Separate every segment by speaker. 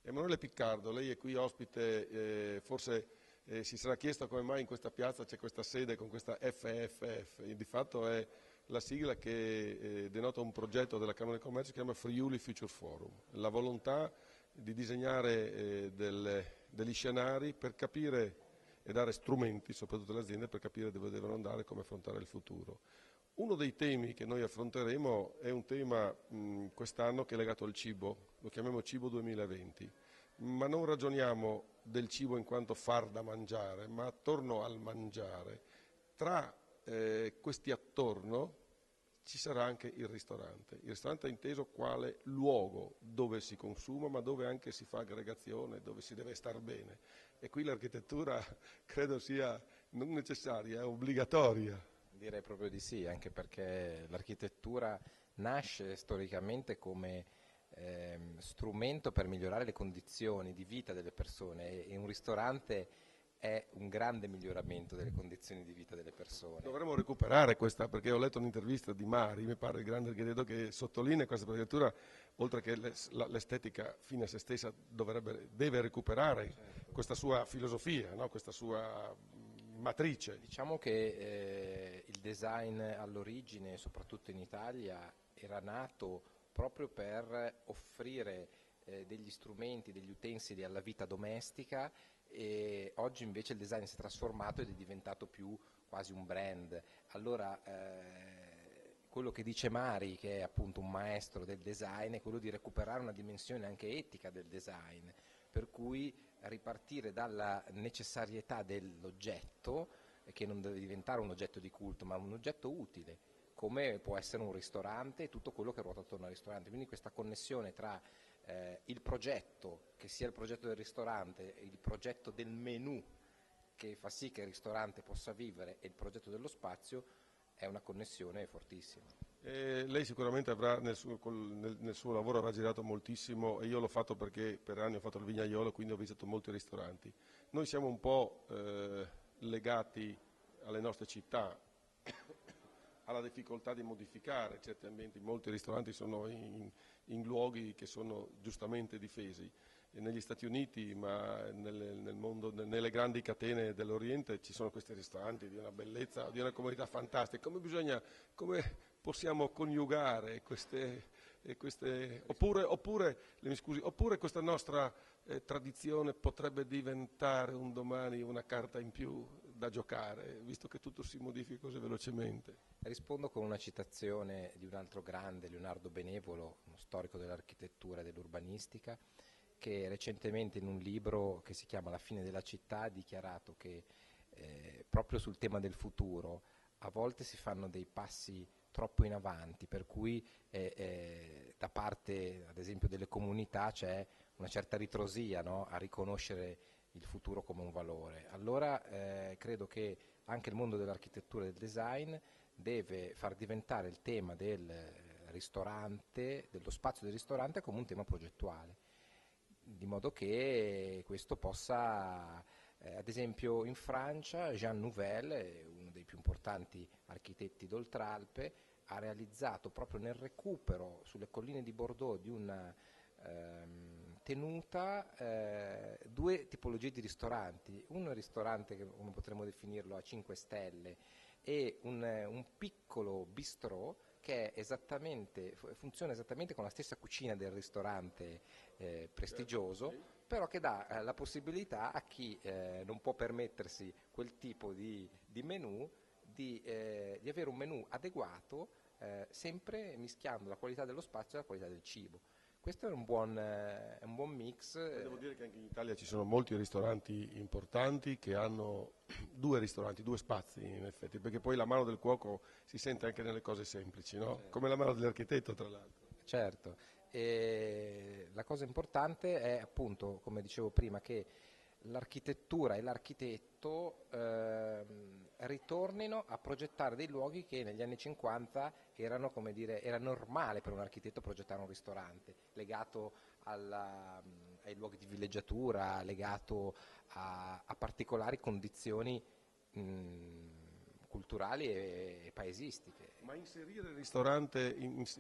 Speaker 1: Emanuele Piccardo, lei è qui ospite, forse si sarà chiesto come mai in questa piazza c'è questa sede con questa FFF, e di fatto è la sigla che denota un progetto della Camera di Commercio che si chiama Friuli Future Forum, la volontà di disegnare degli scenari per capire e dare strumenti, soprattutto alle aziende, per capire dove devono andare e come affrontare il futuro. Uno dei temi che noi affronteremo è un tema quest'anno che è legato al cibo, lo chiamiamo Cibo 2020, ma non ragioniamo del cibo in quanto far da mangiare, ma attorno al mangiare. Tra questi attorno ci sarà anche il ristorante. Il ristorante è inteso quale luogo dove si consuma, ma dove anche si fa aggregazione, dove si deve star bene. E qui l'architettura credo sia non necessaria, è obbligatoria.
Speaker 2: Direi proprio di sì, anche perché l'architettura nasce storicamente come strumento per migliorare le condizioni di vita delle persone e un ristorante è un grande miglioramento delle condizioni di vita delle persone.
Speaker 1: Dovremmo recuperare questa, perché ho letto un'intervista di Mari, mi pare il grande architetto, che sottolinea questa architettura, oltre che l'estetica fine a se stessa, deve recuperare questa sua filosofia, no? Questa sua matrice.
Speaker 2: Diciamo che il design all'origine, soprattutto in Italia, era nato proprio per offrire degli strumenti, degli utensili alla vita domestica, e oggi invece il design si è trasformato ed è diventato più quasi un brand. Allora quello che dice Mari, che è appunto un maestro del design, è quello di recuperare una dimensione anche etica del design, per cui ripartire dalla necessarietà dell'oggetto, che non deve diventare un oggetto di culto, ma un oggetto utile, come può essere un ristorante e tutto quello che ruota attorno al ristorante. Quindi questa connessione tra il progetto, che sia il progetto del ristorante, il progetto del menù, che fa sì che il ristorante possa vivere, e il progetto dello spazio, è una connessione fortissima.
Speaker 1: Lei sicuramente avrà nel suo lavoro avrà girato moltissimo, e io l'ho fatto perché per anni ho fatto il vignaiolo, quindi ho visitato molti ristoranti. Noi siamo un po' legati alle nostre città, alla difficoltà di modificare certi ambienti. Molti ristoranti sono in luoghi che sono giustamente difesi. E negli Stati Uniti, ma nel mondo, nelle grandi catene dell'Oriente, ci sono questi ristoranti di una bellezza, di una comodità fantastica. Come possiamo coniugare oppure questa nostra tradizione potrebbe diventare un domani una carta in più da giocare, visto che tutto si modifica così velocemente?
Speaker 2: Rispondo con una citazione di un altro grande, Leonardo Benevolo, uno storico dell'architettura e dell'urbanistica, che recentemente in un libro che si chiama La fine della città ha dichiarato che proprio sul tema del futuro a volte si fanno dei passi troppo in avanti, per cui da parte ad esempio delle comunità c'è una certa ritrosia, no? A riconoscere il futuro come un valore. Allora credo che anche il mondo dell'architettura e del design deve far diventare il tema del ristorante, dello spazio del ristorante, come un tema progettuale, di modo che questo possa, ad esempio in Francia, Jean Nouvel, uno dei più importanti architetti d'Oltralpe, ha realizzato proprio nel recupero sulle colline di Bordeaux di una tenuta due tipologie di ristoranti. Un ristorante che, come potremmo definirlo, a 5 stelle, e un piccolo bistrò che è funziona esattamente con la stessa cucina del ristorante prestigioso, però che dà la possibilità a chi non può permettersi quel tipo di menù di avere un menù adeguato, sempre mischiando la qualità dello spazio e la qualità del cibo. Questo è un buon mix.
Speaker 1: Devo dire che anche in Italia ci sono molti ristoranti importanti che hanno due spazi in effetti, perché poi la mano del cuoco si sente anche nelle cose semplici, no? Come la mano dell'architetto, tra l'altro.
Speaker 2: Certo, e la cosa importante è appunto, come dicevo prima, che l'architettura e l'architetto ritornino a progettare dei luoghi che negli anni 50 erano, come dire, era normale per un architetto progettare un ristorante, legato ai luoghi di villeggiatura, legato a particolari condizioni culturali e paesistiche.
Speaker 1: Ma inserire il ristorante,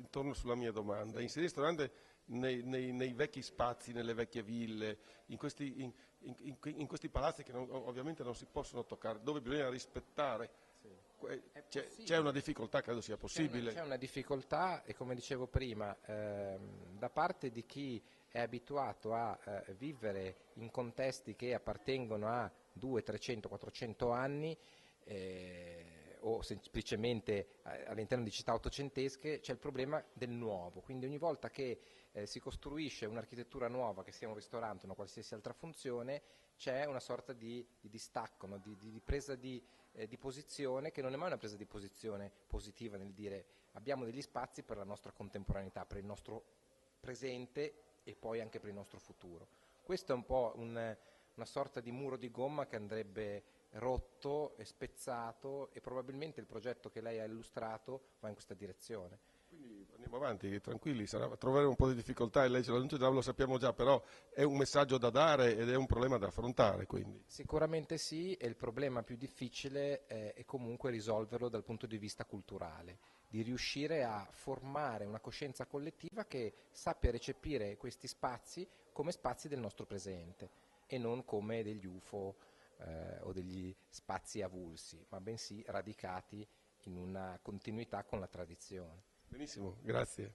Speaker 1: torno sulla mia domanda, inserire il ristorante nei vecchi spazi, nelle vecchie ville, in questi palazzi che ovviamente non si possono toccare, dove bisogna rispettare. C'è una difficoltà, credo sia possibile.
Speaker 2: C'è una difficoltà e, come dicevo prima, da parte di chi è abituato a vivere in contesti che appartengono a 200, 300, 400 anni, o semplicemente all'interno di città ottocentesche, c'è il problema del nuovo. Quindi ogni volta che si costruisce un'architettura nuova, che sia un ristorante o una qualsiasi altra funzione, c'è una sorta di distacco, no? di presa di posizione, che non è mai una presa di posizione positiva, nel dire abbiamo degli spazi per la nostra contemporaneità, per il nostro presente e poi anche per il nostro futuro. Questo è un po' una sorta di muro di gomma che andrebbe rotto e spezzato, e probabilmente il progetto che lei ha illustrato va in questa direzione.
Speaker 1: Quindi andiamo avanti, tranquilli, troveremo un po' di difficoltà, e lei ce lo sappiamo già, però è un messaggio da dare ed è un problema da affrontare. Quindi.
Speaker 2: Sicuramente sì, e il problema più difficile è comunque risolverlo dal punto di vista culturale, di riuscire a formare una coscienza collettiva che sappia recepire questi spazi come spazi del nostro presente e non come degli UFO o degli spazi avulsi, ma bensì radicati in una continuità con la tradizione.
Speaker 1: Benissimo, grazie.